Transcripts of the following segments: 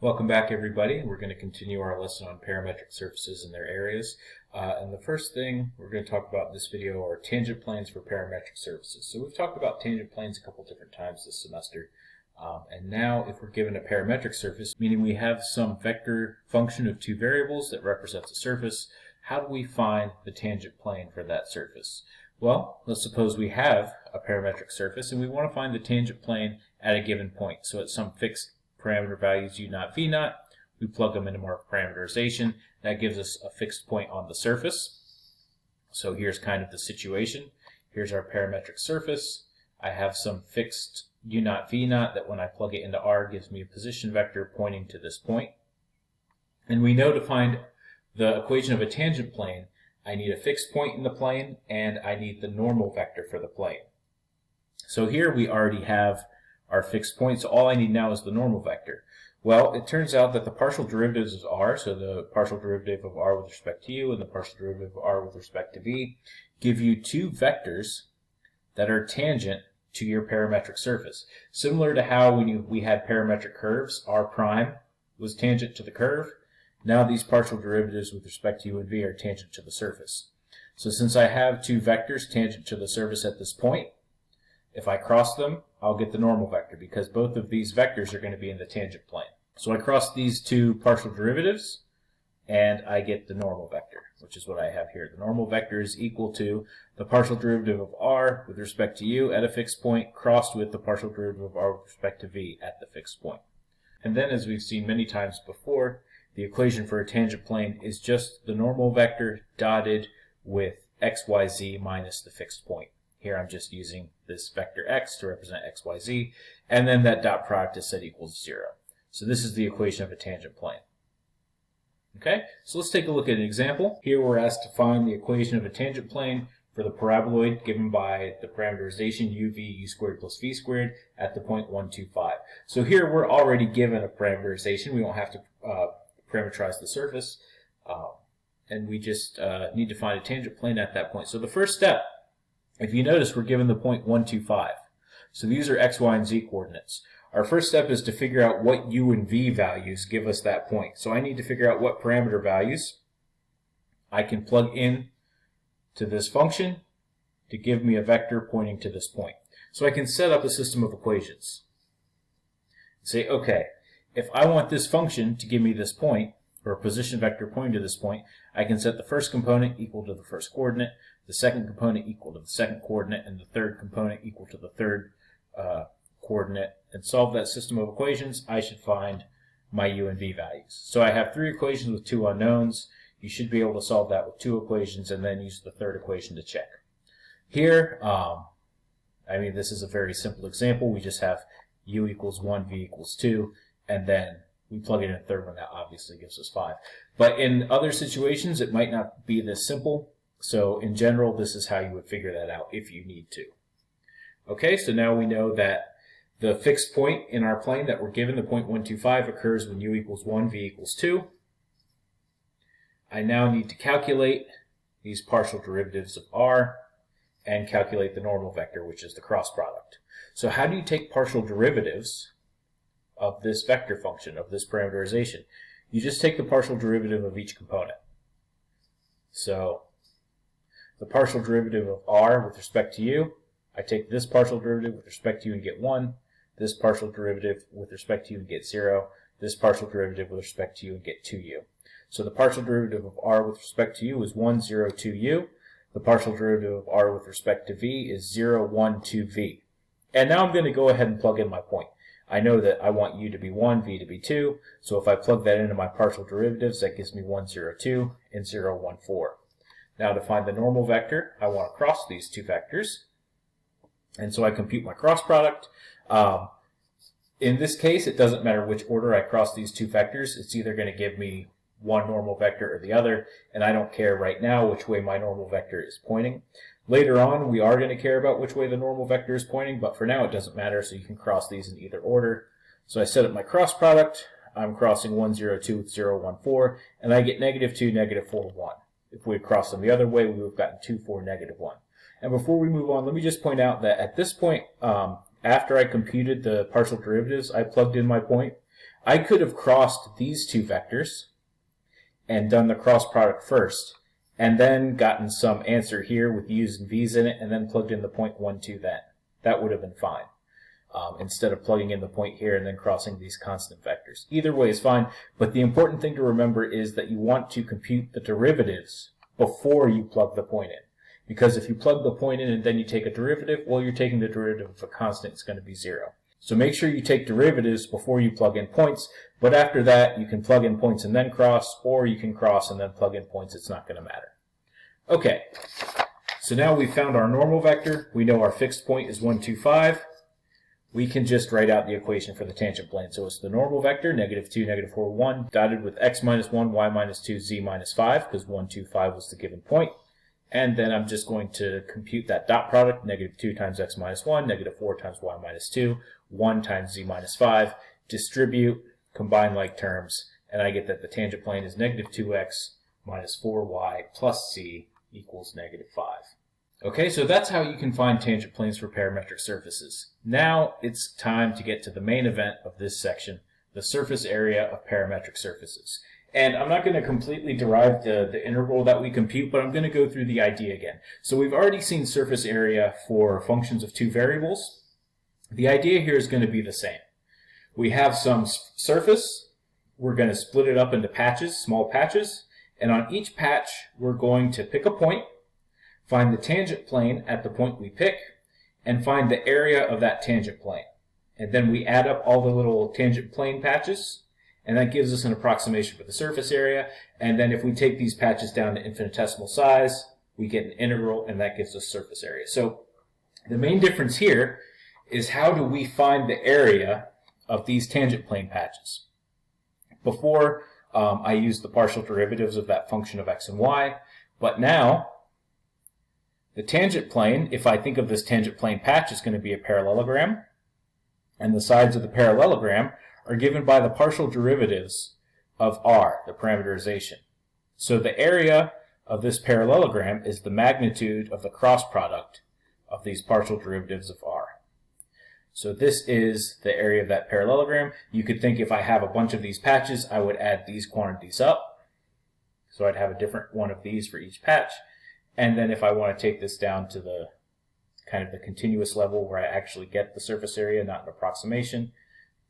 Welcome back, everybody. We're going to continue our lesson on parametric surfaces and their areas. And the first thing we're going to talk about in this video are tangent planes for parametric surfaces. So we've talked about tangent planes a couple different times this semester. And now if we're given a parametric surface, meaning we have some vector function of two variables that represents a surface, how do we find the tangent plane for that surface? Well, let's suppose we have a parametric surface and we want to find the tangent plane at a given point. So at some fixed parameter values u naught v naught, we plug them into our parameterization. That gives us a fixed point on the surface. So here's kind of the situation. Here's our parametric surface. I have some fixed u naught v naught that when I plug it into R gives me a position vector pointing to this point. And we know to find the equation of a tangent plane, I need a fixed point in the plane and I need the normal vector for the plane. So here we already have our fixed point, so all I need now is the normal vector. Well, it turns out that the partial derivatives of R, so the partial derivative of R with respect to u and the partial derivative of R with respect to v, give you two vectors that are tangent to your parametric surface. Similar to how when we had parametric curves, R prime was tangent to the curve. Now these partial derivatives with respect to u and v are tangent to the surface. So since I have two vectors tangent to the surface at this point, if I cross them, I'll get the normal vector because both of these vectors are going to be in the tangent plane. So I cross these two partial derivatives and I get the normal vector, which is what I have here. The normal vector is equal to the partial derivative of R with respect to u at a fixed point crossed with the partial derivative of R with respect to v at the fixed point. And then, as we've seen many times before, the equation for a tangent plane is just the normal vector dotted with xyz minus the fixed point. Here I'm just using this vector x to represent x, y, z, and then that dot product is set equals 0. So this is the equation of a tangent plane. Okay, so let's take a look at an example. Here we're asked to find the equation of a tangent plane for the paraboloid given by the parameterization uv u squared plus v squared at the point 1, 2, 5. So here we're already given a parameterization. We don't have to parameterize the surface, and we just need to find a tangent plane at that point. So the first step, if you notice, we're given the point 1, 2, 5. So these are x, y, and z coordinates. Our first step is to figure out what u and v values give us that point. So I need to figure out what parameter values I can plug in to this function to give me a vector pointing to this point. So I can set up a system of equations. Say, okay, if I want this function to give me this point, or a position vector pointing to this point, I can set the first component equal to the first coordinate, the second component equal to the second coordinate, and the third component equal to the third coordinate, and solve that system of equations. I should find my u and v values. So I have three equations with two unknowns. You should be able to solve that with two equations and then use the third equation to check. Here, this is a very simple example. We just have u equals 1, v equals 2, and then we plug in a third one. That obviously gives us 5. But in other situations, it might not be this simple. So in general, this is how you would figure that out if you need to. Okay, so now we know that the fixed point in our plane that we're given, the point 1, 2, 5, occurs when u equals 1, v equals 2. I now need to calculate these partial derivatives of r and calculate the normal vector, which is the cross product. So how do you take partial derivatives of this vector function, of this parameterization? You just take the partial derivative of each component. So the partial derivative of r with respect to u, I take this partial derivative with respect to u and get 1, this partial derivative with respect to u and get 0, this partial derivative with respect to u and get 2u. So the partial derivative of r with respect to u is 1, 0, 2u. The partial derivative of r with respect to v is 0, 1, 2v. And now I'm going to go ahead and plug in my point. I know that I want u to be 1, v to be 2, so if I plug that into my partial derivatives, that gives me 1, 0, 2 and 0, 1, 4. Now to find the normal vector, I want to cross these two vectors, and so I compute my cross product. In this case, it doesn't matter which order I cross these two vectors. It's either going to give me one normal vector or the other, and I don't care right now which way my normal vector is pointing. Later on, we are going to care about which way the normal vector is pointing, but for now it doesn't matter, so you can cross these in either order. So I set up my cross product. I'm crossing 1, 0, 2 with 0, 1, 4, and I get negative 2, negative 4, 1. If we had crossed them the other way, we would have gotten 2, 4, negative 1. And before we move on, let me just point out that at this point, after I computed the partial derivatives, I plugged in my point. I could have crossed these two vectors and done the cross product first, and then gotten some answer here with u's and v's in it, and then plugged in the point 1, 2 then. That would have been fine. Instead of plugging in the point here and then crossing these constant vectors. Either way is fine, but the important thing to remember is that you want to compute the derivatives before you plug the point in. Because if you plug the point in and then you take a derivative, well, you're taking the derivative of a constant, it's going to be 0. So make sure you take derivatives before you plug in points, but after that you can plug in points and then cross, or you can cross and then plug in points, it's not going to matter. Okay, so now we've found our normal vector, we know our fixed point is 1, 2, 5. We can just write out the equation for the tangent plane. So it's the normal vector, -2, -4, 1, dotted with x minus 1, y minus 2, z minus 5, because 1, 2, 5 was the given point. And then I'm just going to compute that dot product, -2 times x minus 1, -4 times y minus 2, 1 times z minus 5, distribute, combine like terms, and I get that the tangent plane is -2x minus 4y plus z equals -5. Okay, so that's how you can find tangent planes for parametric surfaces. Now it's time to get to the main event of this section, the surface area of parametric surfaces. And I'm not going to completely derive the integral that we compute, but I'm going to go through the idea again. So we've already seen surface area for functions of two variables. The idea here is going to be the same. We have some surface. We're going to split it up into patches, small patches. And on each patch, we're going to pick a point, find the tangent plane at the point we pick, and find the area of that tangent plane. And then we add up all the little tangent plane patches, and that gives us an approximation for the surface area. And then if we take these patches down to infinitesimal size, we get an integral, and that gives us surface area. So the main difference here is how do we find the area of these tangent plane patches? Before, I used the partial derivatives of that function of x and y, but now the tangent plane, if I think of this tangent plane patch, is going to be a parallelogram, and the sides of the parallelogram are given by the partial derivatives of r, the parameterization. So the area of this parallelogram is the magnitude of the cross product of these partial derivatives of r. So this is the area of that parallelogram. You could think if I have a bunch of these patches, I would add these quantities up. So I'd have a different one of these for each patch. And then if I want to take this down to the kind of the continuous level where I actually get the surface area, not an approximation,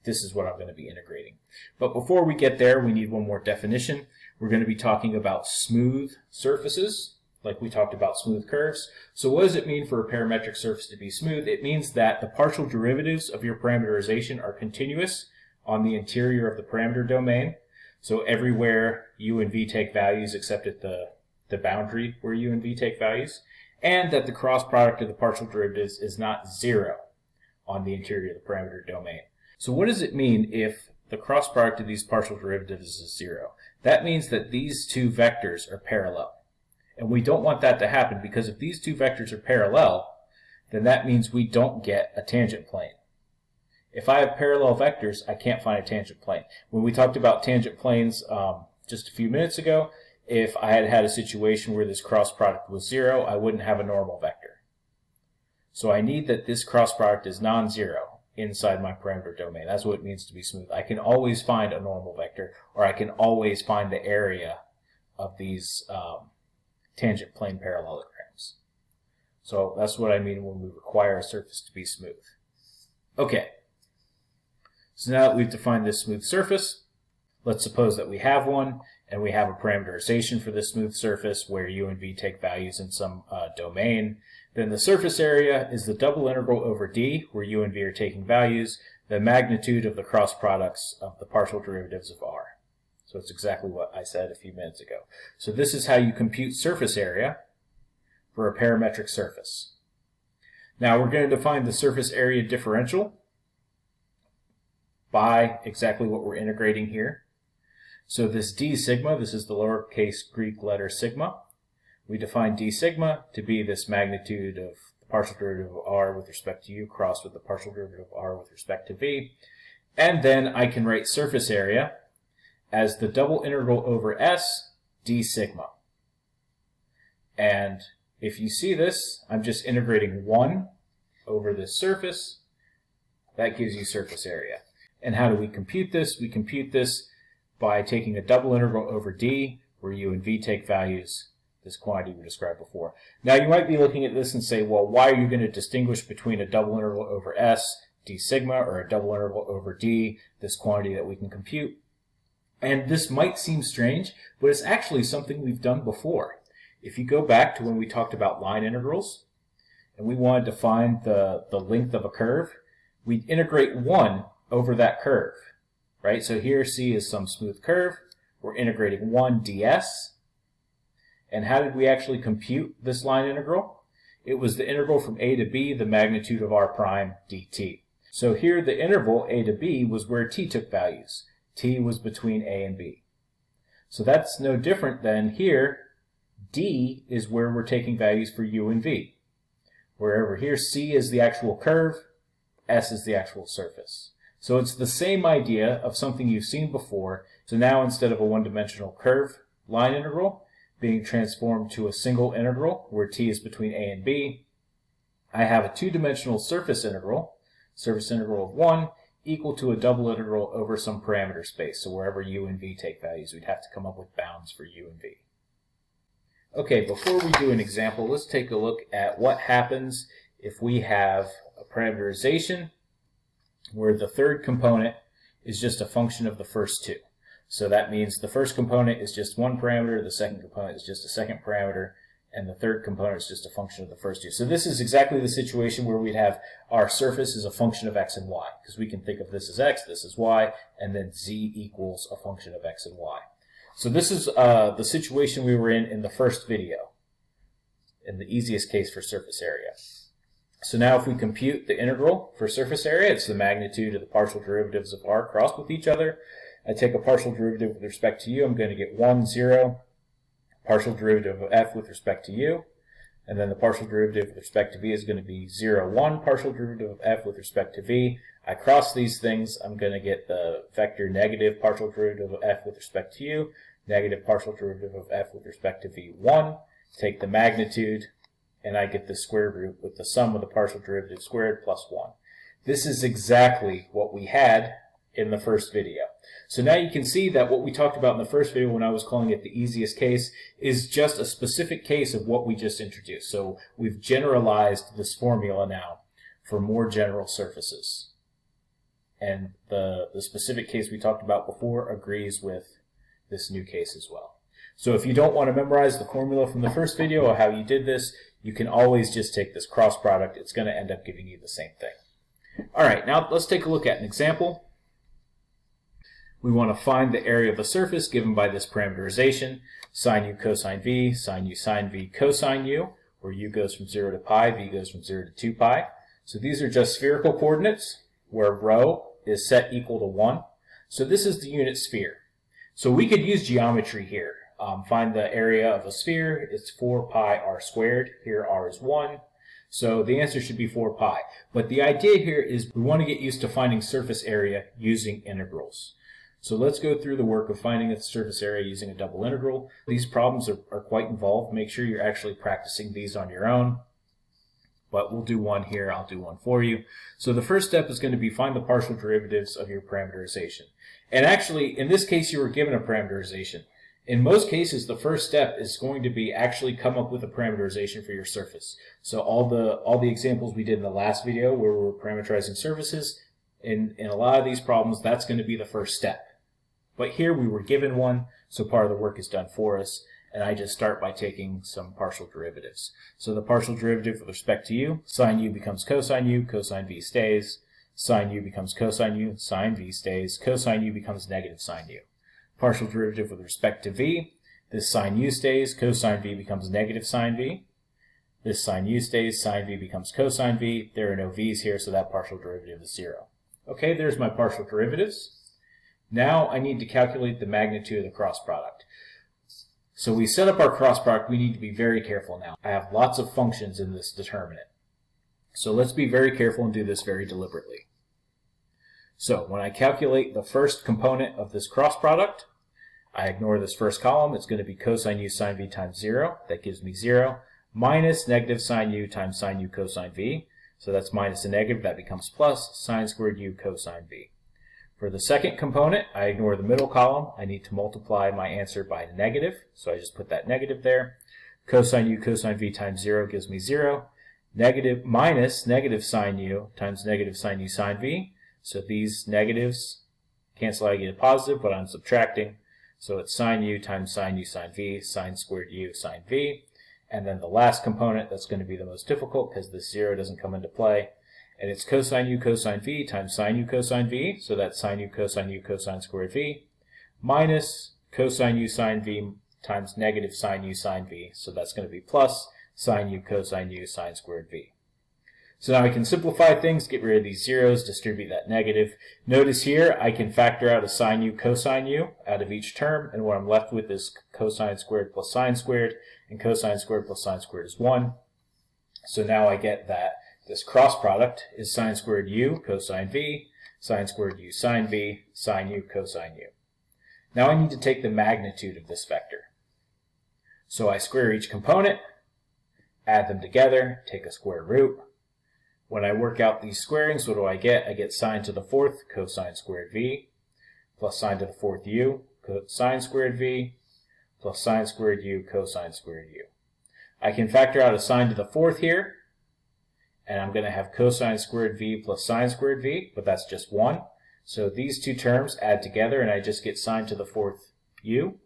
this is what I'm going to be integrating. But before we get there, we need one more definition. We're going to be talking about smooth surfaces, like we talked about smooth curves. So what does it mean for a parametric surface to be smooth? It means that the partial derivatives of your parameterization are continuous on the interior of the parameter domain. So everywhere u and v take values except at the boundary where u and v take values, and that the cross product of the partial derivatives is not 0 on the interior of the parameter domain. So what does it mean if the cross product of these partial derivatives is 0? That means that these two vectors are parallel. And we don't want that to happen, because if these two vectors are parallel, then that means we don't get a tangent plane. If I have parallel vectors, I can't find a tangent plane. When we talked about tangent planes just a few minutes ago, if I had had a situation where this cross product was 0, I wouldn't have a normal vector. So I need that this cross product is non-zero inside my parameter domain. That's what it means to be smooth. I can always find a normal vector, or I can always find the area of these tangent plane parallelograms. So that's what I mean when we require a surface to be smooth. Okay, so now that we've defined this smooth surface, let's suppose that we have one, and we have a parameterization for this smooth surface where u and v take values in some domain. Then the surface area is the double integral over d, where u and v are taking values, the magnitude of the cross products of the partial derivatives of r. So it's exactly what I said a few minutes ago. So this is how you compute surface area for a parametric surface. Now we're going to define the surface area differential by exactly what we're integrating here. So this d sigma, this is the lowercase Greek letter sigma. We define d sigma to be this magnitude of the partial derivative of r with respect to u crossed with the partial derivative of r with respect to v. And then I can write surface area as the double integral over s d sigma. And if you see this, I'm just integrating 1 over this surface. That gives you surface area. And how do we compute this? We compute this by taking a double integral over d, where u and v take values, this quantity we described before. Now you might be looking at this and say, well, why are you going to distinguish between a double integral over s, d sigma, or a double integral over d, this quantity that we can compute? And this might seem strange, but it's actually something we've done before. If you go back to when we talked about line integrals, and we wanted to find the length of a curve, we'd integrate 1 over that curve, right? So here C is some smooth curve. We're integrating 1 ds. And how did we actually compute this line integral? It was the integral from a to b, the magnitude of r prime dt. So here the interval a to b was where t took values. T was between a and b. So that's no different than here, d is where we're taking values for u and v. Wherever here C is the actual curve, S is the actual surface. So it's the same idea of something you've seen before. So now instead of a one-dimensional curve line integral being transformed to a single integral where t is between a and b, I have a two-dimensional surface integral of 1, equal to a double integral over some parameter space. So wherever u and v take values, we'd have to come up with bounds for u and v. Okay, before we do an example, let's take a look at what happens if we have a parameterization where the third component is just a function of the first two. So that means the first component is just one parameter, the second component is just a second parameter, and the third component is just a function of the first two. So this is exactly the situation where we'd have our surface as a function of x and y, because we can think of this as x, this as y, and then z equals a function of x and y. So this is the situation we were in the first video, in the easiest case for surface area. So now if we compute the integral for surface area, it's the magnitude of the partial derivatives of r crossed with each other. I take a partial derivative with respect to u, I'm going to get 1, 0, partial derivative of f with respect to u, and then the partial derivative with respect to v is going to be 0, 1, partial derivative of f with respect to v. I cross these things, I'm going to get the vector negative partial derivative of f with respect to u, negative partial derivative of f with respect to v, 1, take the magnitude, and I get the square root with the sum of the partial derivative squared plus 1. This is exactly what we had in the first video. So now you can see that what we talked about in the first video when I was calling it the easiest case is just a specific case of what we just introduced. So we've generalized this formula now for more general surfaces. And the specific case we talked about before agrees with this new case as well. So if you don't want to memorize the formula from the first video or how you did this, you can always just take this cross product. It's going to end up giving you the same thing. All right, now let's take a look at an example. We want to find the area of a surface given by this parameterization, sine u cosine v, sine u sine v cosine u, where u goes from 0 to pi, v goes from 0 to 2 pi. So these are just spherical coordinates where rho is set equal to 1. So this is the unit sphere. So we could use geometry here. Find the area of a sphere. It's 4 pi r squared. Here r is 1. So the answer should be 4 pi. But the idea here is we want to get used to finding surface area using integrals. So let's go through the work of finding the surface area using a double integral. These problems are quite involved. Make sure you're actually practicing these on your own. But we'll do one here. I'll do one for you. So the first step is going to be find the partial derivatives of your parameterization. And actually, in this case, you were given a parameterization. In most cases, the first step is going to be actually come up with a parameterization for your surface. So all the examples we did in the last video where we were parameterizing surfaces, in a lot of these problems, that's going to be the first step. But here we were given one, so part of the work is done for us, and I just start by taking some partial derivatives. So the partial derivative with respect to u, sine u becomes cosine u, cosine v stays, sine u becomes cosine u, sine v stays, cosine u becomes negative sine u. Partial derivative with respect to v, this sine u stays, cosine v becomes negative sine v. This sine u stays, sine v becomes cosine v. There are no v's here, so that partial derivative is 0. Okay, there's my partial derivatives. Now I need to calculate the magnitude of the cross product. So we set up our cross product. We need to be very careful now. I have lots of functions in this determinant. So let's be very careful and do this very deliberately. So when I calculate the first component of this cross product, I ignore this first column. It's going to be cosine u sine v times 0. That gives me 0. Minus negative sine u times sine u cosine v. So that's minus a negative. That becomes plus sine squared u cosine v. For the second component, I ignore the middle column. I need to multiply my answer by negative, so I just put that negative there. Cosine u cosine v times 0 gives me 0. Negative minus negative sine u times negative sine u sine v. So these negatives cancel out, I get a positive, but I'm subtracting. So it's sine u times sine u sine v, sine squared u sine v. And then the last component, that's going to be the most difficult because this 0 doesn't come into play. And it's cosine u cosine v times sine u cosine v, so that's sine u cosine squared v, minus cosine u sine v times negative sine u sine v, so that's going to be plus sine u cosine u sine squared v. So now I can simplify things, get rid of these zeros, distribute that negative. Notice here I can factor out a sine u cosine u out of each term, and what I'm left with is cosine squared plus sine squared, and cosine squared plus sine squared is 1. So now I get that this cross product is sine squared u cosine v, sine squared u sine v, sine u cosine u. Now I need to take the magnitude of this vector. So I square each component, add them together, take a square root. When I work out these squarings, what do I get? I get sine to the fourth cosine squared v, plus sine to the fourth u cosine squared v, plus sine squared u cosine squared u. I can factor out a sine to the fourth here, and I'm going to have cosine squared v plus sine squared v, but that's just 1. So these two terms add together, and I just get sine to the fourth u.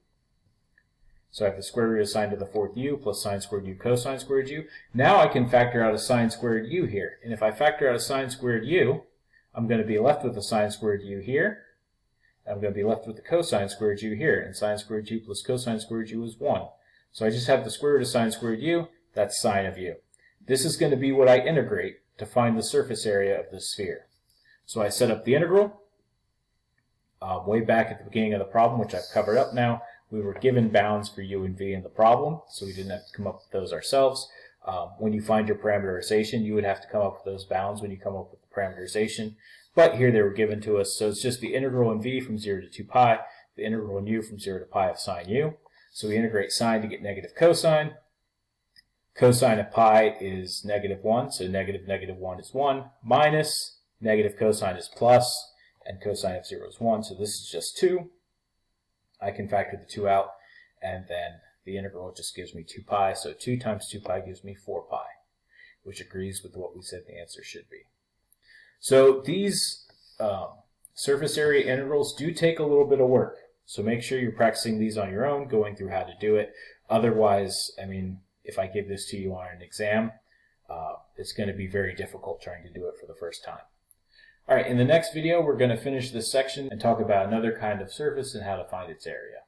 So I have the square root of sine to the fourth u plus sine squared u cosine squared u. Now I can factor out a sine squared u here. And if I factor out a sine squared u, I'm going to be left with a sine squared u here. I'm going to be left with the cosine squared u here. And sine squared u plus cosine squared u is 1. So I just have the square root of sine squared u. That's sine of u. This is going to be what I integrate to find the surface area of the sphere. So I set up the integral. Way back at the beginning of the problem, which I've covered up now, we were given bounds for u and v in the problem, so we didn't have to come up with those ourselves. When you find your parameterization, you would have to come up with those bounds when you come up with the parameterization. But here they were given to us, so it's just the integral in v from 0 to 2 pi, the integral in u from 0 to pi of sine u. So we integrate sine to get negative cosine. Cosine of pi is negative 1, so negative 1 is 1, minus negative cosine is plus, and cosine of 0 is 1, so this is just 2. I can factor the 2 out, and then the integral just gives me 2 pi, so 2 times 2 pi gives me 4 pi, which agrees with what we said the answer should be. So these surface area integrals do take a little bit of work, so make sure you're practicing these on your own, going through how to do it. Otherwise, I mean, if I give this to you on an exam, it's going to be very difficult trying to do it for the first time. All right, in the next video, we're going to finish this section and talk about another kind of surface and how to find its area.